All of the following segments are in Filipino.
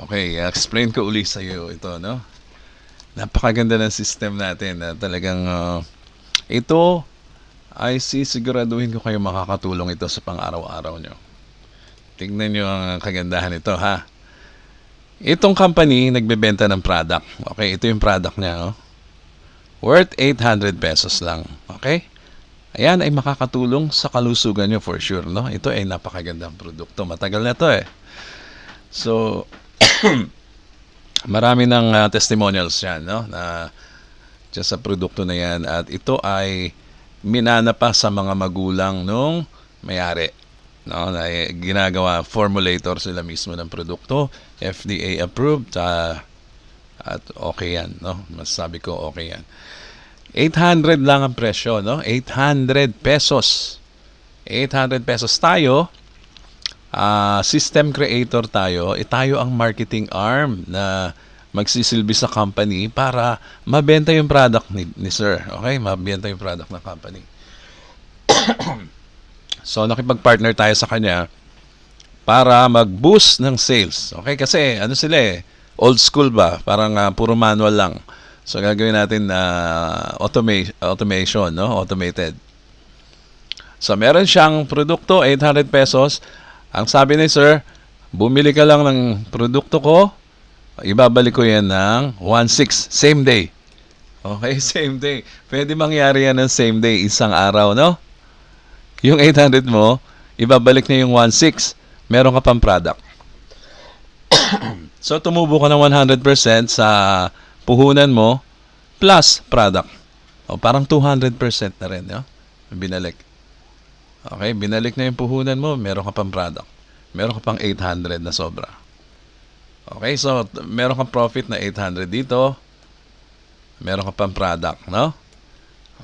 Okay, explain ko uli sa iyo ito, no? Napakaganda ng system natin na talagang ito ay sisiguraduhin ko kayo makakatulong ito sa pang-araw-araw nyo. Tingnan nyo ang kagandahan nito, ha? Itong company, nagbebenta ng product. Okay, ito yung product niya, oh. Worth 800 pesos lang. Okay? Ayan ay makakatulong sa kalusugan nyo for sure, no? Ito ay napakagandang produkto. Matagal na to eh. So, marami ng testimonials yan, no? Na dyan sa produkto na yan. At ito ay minana pa sa mga magulang nung may-ari. No, na ginagawa, formulator sila mismo ng produkto, FDA approved, at okay yan, no? Masasabi ko okay yan. 800 lang ang presyo, no? 800 pesos. 800 pesos tayo, system creator tayo, tayo ang marketing arm na magsisilbi sa company para mabenta yung product ni sir. Okay? Mabenta yung product ng company. So, nakipag-partner tayo sa kanya para mag-boost ng sales. Okay? Kasi, ano sila eh, old school ba? Parang puro manual lang. So, gagawin natin na automation, no? Automated. So, meron siyang produkto, 800 pesos. Ang sabi ni sir, bumili ka lang ng produkto ko, ibabalik ko yan ng 1/6, same day. Okay, same day. Pwede mangyari yan ng same day, isang araw, no? Yung 800 mo, ibabalik niya yung 1/6. Meron ka pang product. So, tumubo ka ng 100% sa puhunan mo plus product. O, parang 200% na rin, no? Binalik. Okay, binalik na yung puhunan mo, meron ka pang product. Meron ka pang 800 na sobra. Okay, so, meron kang profit na 800 dito. Meron ka pang product, no?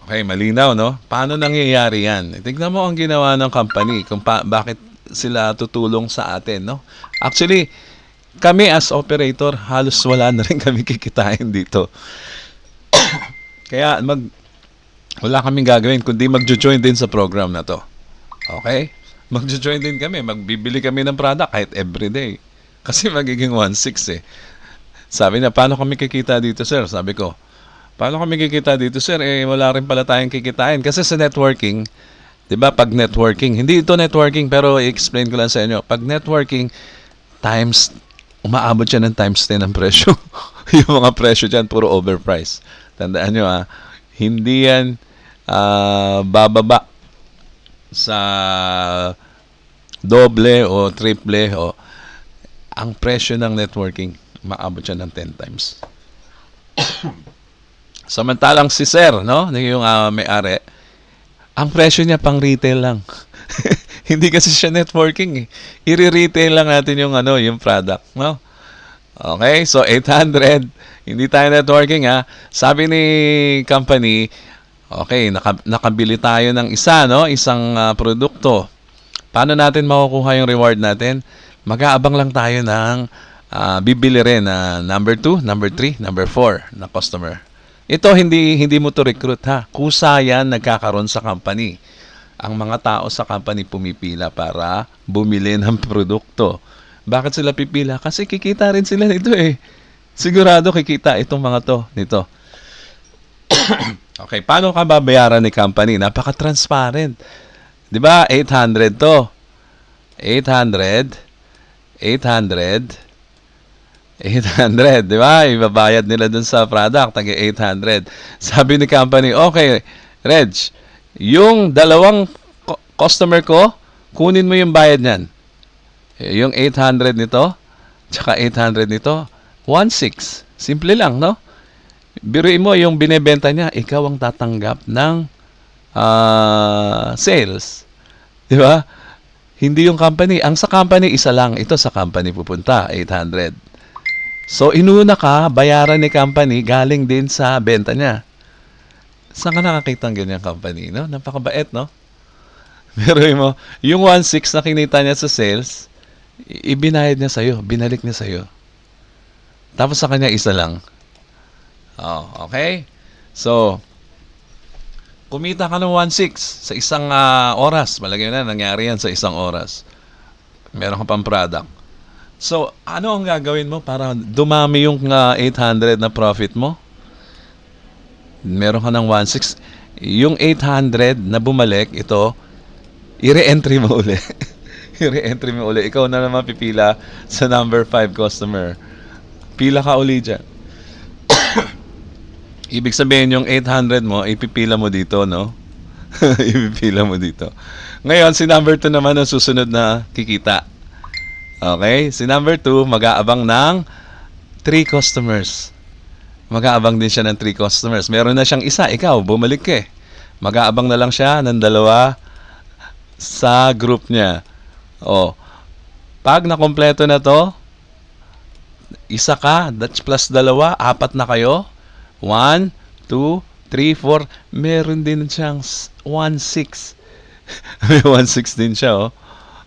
Okay, malinaw, no? Paano nangyayari yan? Tignan mo ang ginawa ng company, kung bakit sila tutulong sa atin, no? Actually, kami as operator, halos wala na rin kami kikitain dito. Kaya, wala kaming gagawin, kundi magjo-join din sa program na to. Okay? Magjo-join din kami, magbibili kami ng product kahit everyday. Kasi magiging 1/6 eh. Sabi niya, paano kami kikita dito, sir? Sabi ko, paano kami kikita dito, sir? Eh, wala rin pala tayong kikitain. Kasi sa networking, di ba, pag networking, hindi ito networking, pero i-explain ko lang sa inyo. Pag networking, umaabot siya ng times 10 ang presyo. Yung mga presyo dyan, puro overprice. Tandaan nyo, hindi yan bababa sa doble o triple o ang presyo ng networking, maabot siya ng 10 times. Samantalang si sir, no? Yung may-ari, ang presyo niya pang retail lang. Hindi kasi siya networking eh. I-retail lang natin yung yung product, no? Okay, so 800, hindi tayo networking ha. Sabi ni company, okay, nakabili tayo ng isa, no? Isang produkto. Paano natin makukuha yung reward natin? Mag-aabang lang tayo ng bibili rin na number 2, number 3, number 4 na customer. Ito hindi mo to recruit ha. Kusa yan nagkakaroon sa company. Ang mga tao sa company pumipila para bumili ng produkto. Bakit sila pipila? Kasi kikita rin sila nito eh. Sigurado kikita itong mga to nito. Okay, paano ka babayaran ni company? Napaka-transparent. 'Di ba? 800 to. 800, 'di ba? Ibabayad nila dun sa product, tagi 800. Sabi ni company, okay, Reg, yung dalawang customer ko, kunin mo yung bayad niyan. Yung 800 nito, tsaka 800 nito, 1/6. Simple lang, no? Biruin mo yung binebenta niya, ikaw ang tatanggap ng sales. Di ba? Hindi yung company. Ang sa company, isa lang. Ito sa company pupunta, 800. So, inuna ka, bayaran ni company, galing din sa benta niya. Saan ka nakakita ng ganyan company, no? Napakabait, no? Pero yung 1/6 na kinita niya sa sales, ibinayad niya sa'yo, binalik niya sa'yo. Tapos sa kanya, isa lang. Oh, okay? So, kumita ka ng 1/6 sa isang oras. Malagay na, nangyari yan sa isang oras. Meron ka pang product. So, ano ang gagawin mo para dumami yung 800 na profit mo? Meron ka ng 1.6. Yung 800 na bumalik, ito, i-re-entry mo uli. I-re-entry mo uli. Ikaw na naman pipila sa number 5 customer. Pila ka uli dyan. Ibig sabihin yung 800 mo, ipipila mo dito, no? Ipipila mo dito. Ngayon, si number 2 naman ang susunod na kikita. Okay? Si number 2, mag-aabang ng 3 customers. Mag-aabang din siya ng 3 customers. Meron na siyang isa, ikaw, bumalik ka eh. Mag-aabang na lang siya ng 2 sa group niya. O, pag nakompleto na to, isa ka, that's plus 2, 4 na kayo. 1, 2, 3, 4. Meron din siyang 1.6. May 1.6 din siya, oh.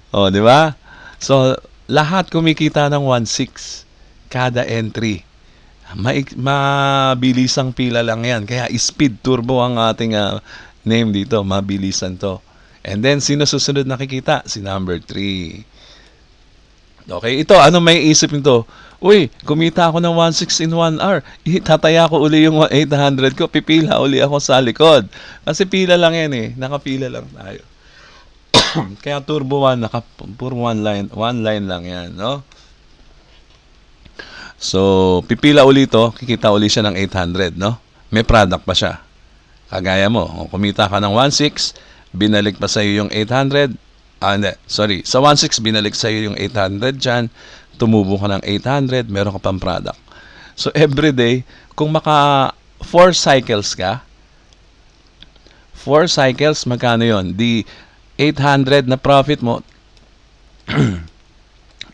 O, di ba? So, lahat kumikita ng 1.6 kada entry. Mabilisang pila lang yan. Kaya speed turbo ang ating name dito. Mabilisan to. And then, sino susunod nakikita? Si number 3. Okay, ito, ano may isip nito? Uy, kumita ako ng 1.6 in 1 hour. Tataya ko uli yung 800 ko. Pipila uli ako sa likod. Kasi pila lang yan eh. Nakapila lang tayo. Kaya turbo 1, puro one line lang yan, no? So, pipila uli to, kikita uli siya ng 800, no? May product pa siya. Kagaya mo, kumita ka ng 1.6, binalik pa sa'yo yung 800, hindi, sorry, sa 1.6 binalik sa'yo yung 800 dyan, tumubo ka ng 800, meron ka pang product. So, everyday, kung maka 4 cycles ka, 4 cycles, magkano yon? Di 800 na profit mo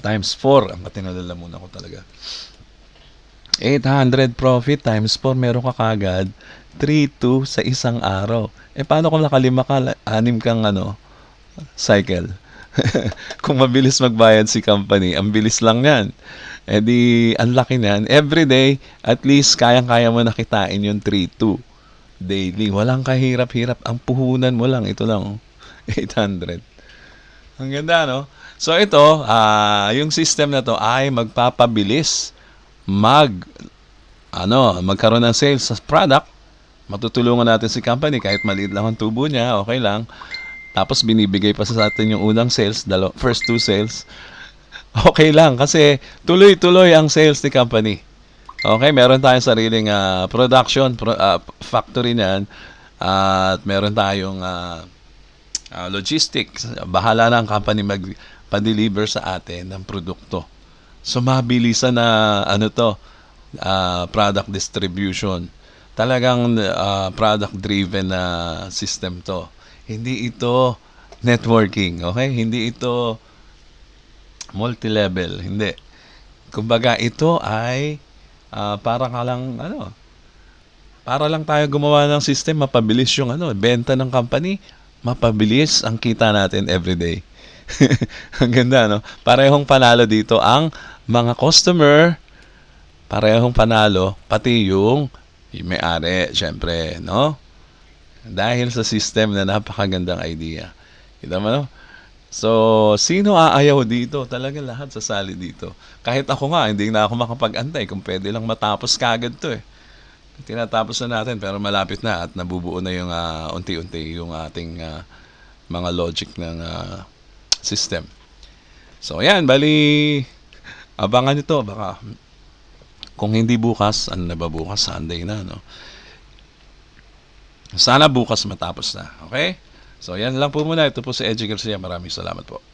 times 4. Ang katinalala muna ko talaga. 800 profit times 4, meron ka kagad 3.2 sa isang araw. Eh, paano kung nakalima ka, 6 kang cycle? Kung mabilis magbayad si company, ang bilis lang yan. Eh di, ang laki niyan. Everyday, at least, kayang-kaya mo nakitain yung 3.2 daily. Walang kahirap-hirap. Ang puhunan mo lang, ito lang, 800. Ang ganda, no? So, ito, yung system na to ay magpapabilis magkaroon ng sales sa product. Matutulungan natin si company kahit maliit lang ang tubo niya, okay lang. Tapos binibigay pa sa atin yung unang sales, first 2 sales. Okay lang kasi tuloy-tuloy ang sales ni company. Okay, meron tayong sariling production factory niyan at meron tayong logistics. Bahala na ang company magpa-deliver sa atin ng produkto. So mabilisan na product distribution. Talagang product driven na system to. Hindi ito networking, okay? Hindi ito multi-level, hindi. Kumbaga ito ay para lang tayo gumawa ng system, mapabilis yung benta ng company, mapabilis ang kita natin everyday. Ang ganda, no? Parehong panalo dito ang mga customer, parehong panalo, pati yung may-ari, syempre, no? Dahil sa system na napakagandang idea. Kita mo, no? So, sino aayaw dito? Talaga lahat sasali dito. Kahit ako nga, hindi na ako makapag-antay kung pwede lang matapos kagad to eh. Tinatapos na natin pero malapit na at nabubuo na yung unti-unti yung ating mga logic ng system. So, ayan, bali, abangan nyo to. Baka, kung hindi bukas, ano na ba bukas? Sunday na, no? Sana bukas matapos na. Okay? So, yan lang po muna. Ito po si Edgy Garcia. Maraming salamat po.